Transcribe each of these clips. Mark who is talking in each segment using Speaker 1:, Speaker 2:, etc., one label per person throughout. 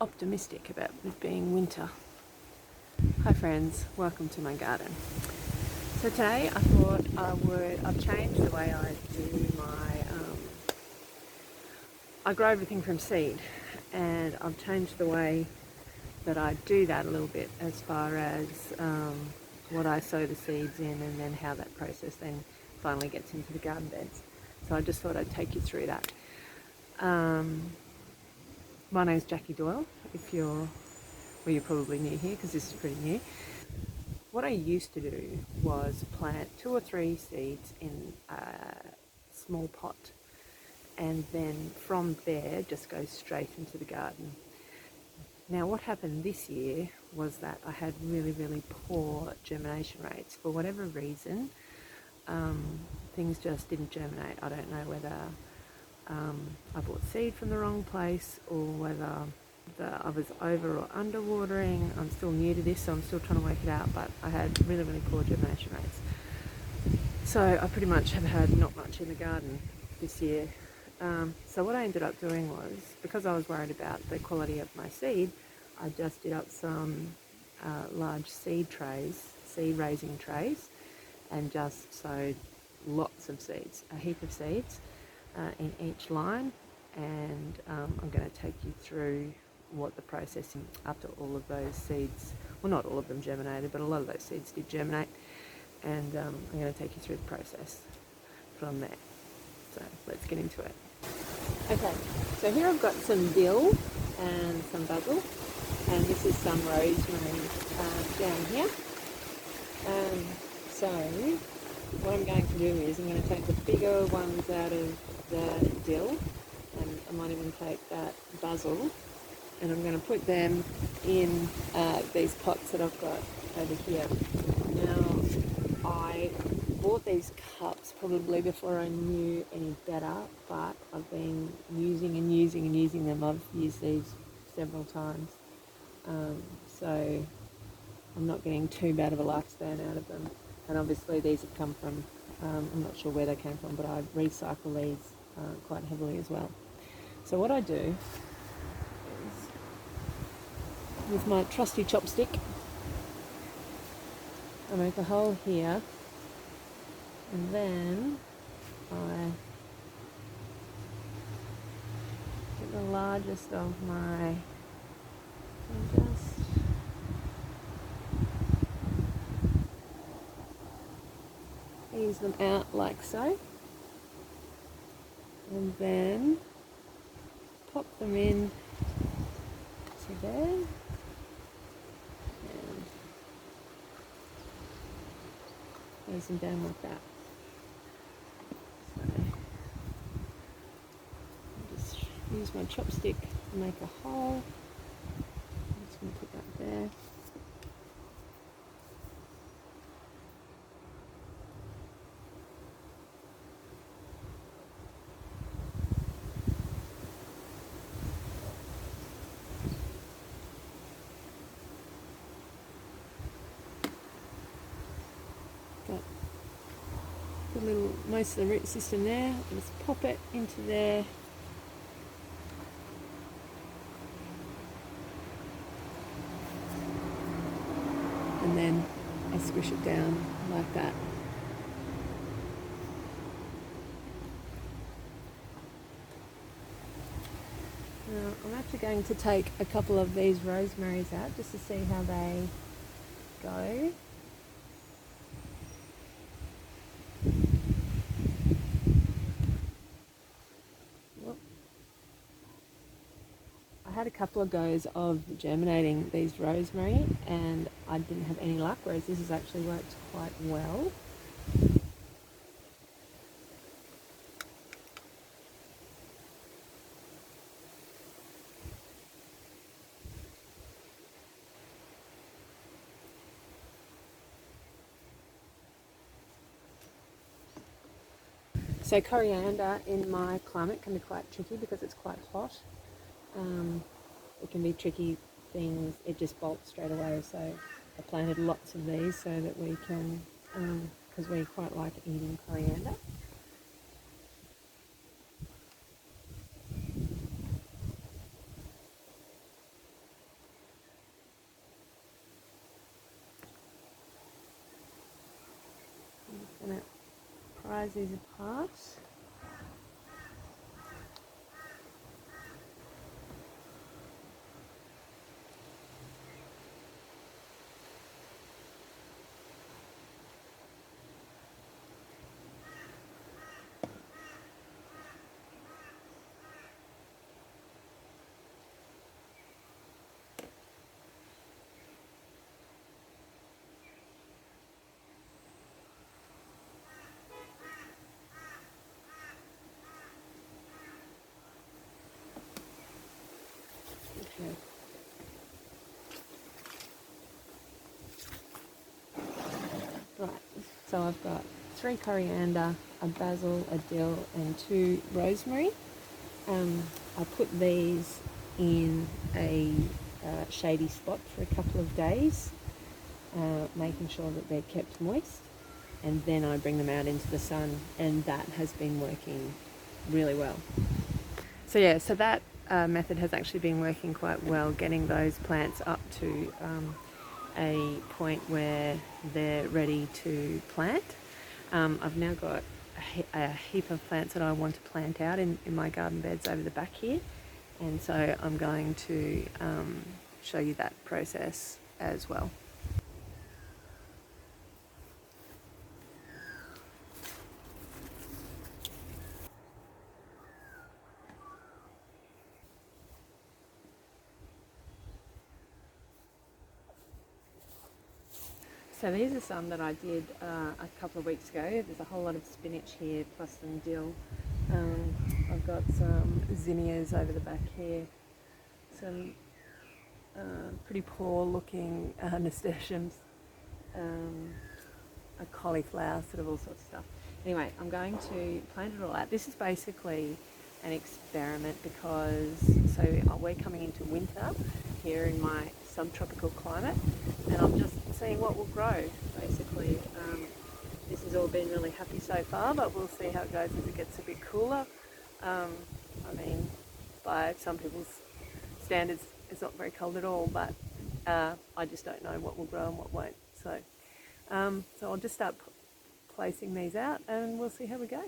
Speaker 1: optimistic about it being winter. Hi friends, welcome to my garden. So today I thought I've changed the way I do I grow everything from seed, and I've changed the way that I do that a little bit as far as what I sow the seeds in, and then how that process then finally gets into the garden beds. So I just thought I'd take you through that. My name's Jackie Doyle, you're probably new here because this is pretty new. What I used to do was plant 2 or 3 seeds in a small pot, and then from there just go straight into the garden. Now what happened this year was that I had really poor germination rates. For whatever reason, things just didn't germinate. I don't know whether I bought seed from the wrong place, or whether I was over or under watering. I'm still new to this, so I'm still trying to work it out, but I had really poor germination rates. So I pretty much have had not much in the garden this year. So what I ended up doing was, because I was worried about the quality of my seed, I just did up some large seed raising trays, and just sowed lots of seeds, a heap of seeds in each line. And I'm going to take you through what the process after all of those seeds, well, not all of them germinated, but a lot of those seeds did germinate, and I'm going to take you through the process from there. So let's get into it. Okay, so here I've got some dill and some basil, and this is some rosemary down here. So what I'm going to do is I'm going to take the bigger ones out of the dill, and I might even take that basil, and I'm going to put them in these pots that I've got over here. Now, I bought these cups probably before I knew any better, but I've been using them. I've used these several times, so I'm not getting too bad of a lifespan out of them. And obviously these have come from, I'm not sure where they came from, but I recycle these quite heavily as well. So what I do is, with my trusty chopstick, I make a hole here, and then I get the largest of my, and just ease them out like so, and then pop them in to there, and close them down like that. So I'll just use my chopstick to make a hole. I'm just going to put that there. Got the little, most of the root system there. I'll just pop it into there. And then I squish it down like that. Now I'm actually going to take a couple of these rosemaries out just to see how they go. I had a couple of goes of germinating these rosemary, and I didn't have any luck, whereas this has actually worked quite well. So coriander in my climate can be quite tricky because it's quite hot. It can be tricky things, it just bolts straight away, so I planted lots of these so that we can, because we quite like eating coriander. prise these apart. Okay. Right, so I've got 3 coriander, a basil, a dill and 2 rosemary. I put these in a shady spot for a couple of days, making sure that they're kept moist, and then I bring them out into the sun, and that has been working really well. So yeah, so that method has actually been working quite well, getting those plants up to a point where they're ready to plant. I've now got a heap of plants that I want to plant out in my garden beds over the back here, and so I'm going to show you that process as well. So these are some that I did a couple of weeks ago. There's a whole lot of spinach here, plus some dill. I've got some zinnias over the back here, some pretty poor looking nasturtiums, a cauliflower, sort of all sorts of stuff. Anyway, I'm going to plant it all out. This is basically an experiment because we're coming into winter here in my subtropical climate, and I'm just seeing what will grow, basically. This has all been really happy so far, but we'll see how it goes as it gets a bit cooler. I mean, by some people's standards, it's not very cold at all, but I just don't know what will grow and what won't. So I'll just start placing these out, and we'll see how we go.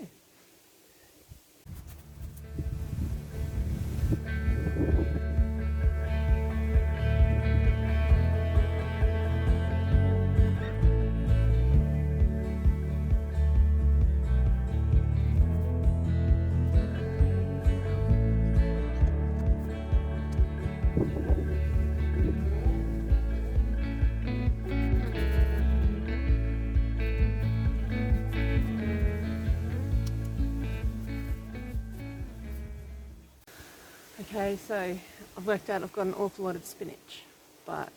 Speaker 1: Okay, so I've worked out I've got an awful lot of spinach, but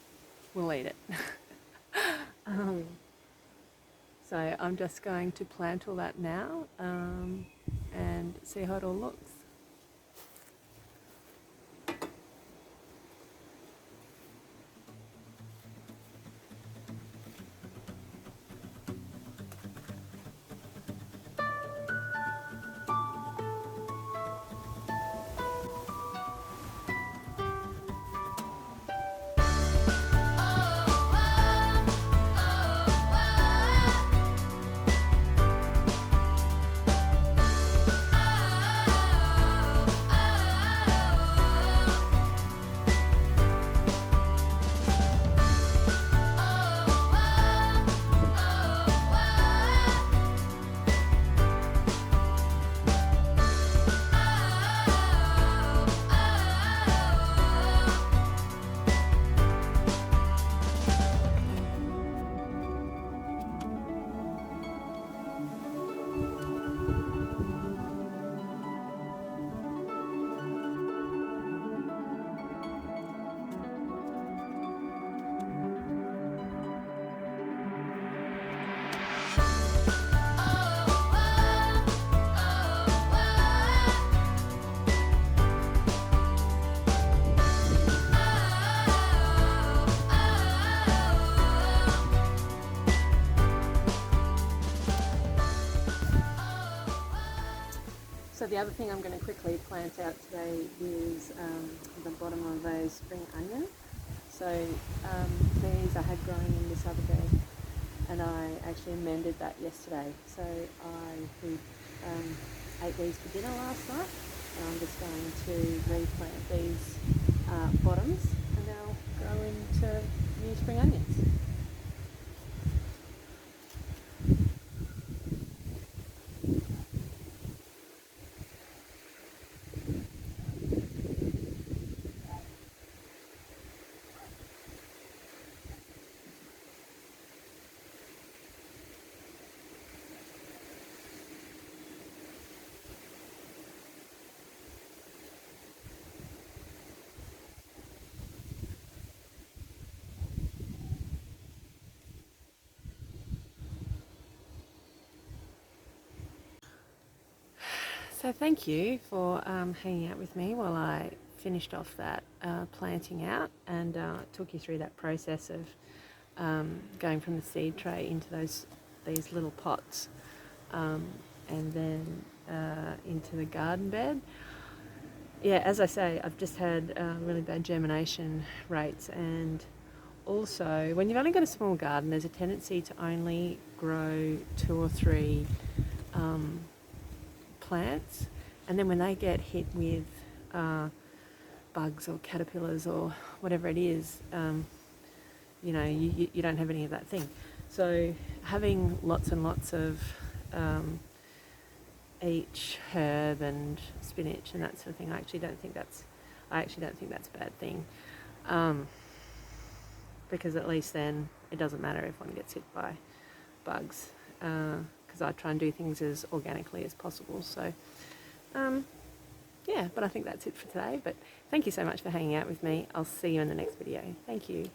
Speaker 1: we'll eat it. So I'm just going to plant all that now and see how it all looks. So the other thing I'm going to quickly plant out today is the bottom of a spring onion. So these I had growing in this other bed, and I actually amended that yesterday. So we ate these for dinner last night, and I'm just going to replant these bottoms, and they'll grow into new spring onions. So thank you for hanging out with me while I finished off that planting out and took you through that process of going from the seed tray into these little pots and then into the garden bed. Yeah, as I say, I've just had really bad germination rates, and also when you've only got a small garden, there's a tendency to only grow 2 or 3 plants, and then when they get hit with bugs or caterpillars or whatever it is, you don't have any of that thing. So having lots and lots of each herb and spinach and that sort of thing, I actually don't think that's a bad thing, because at least then it doesn't matter if one gets hit by bugs, because I try and do things as organically as possible. So yeah, but I think that's it for today. But thank you so much for hanging out with me. I'll see you in the next video. Thank you.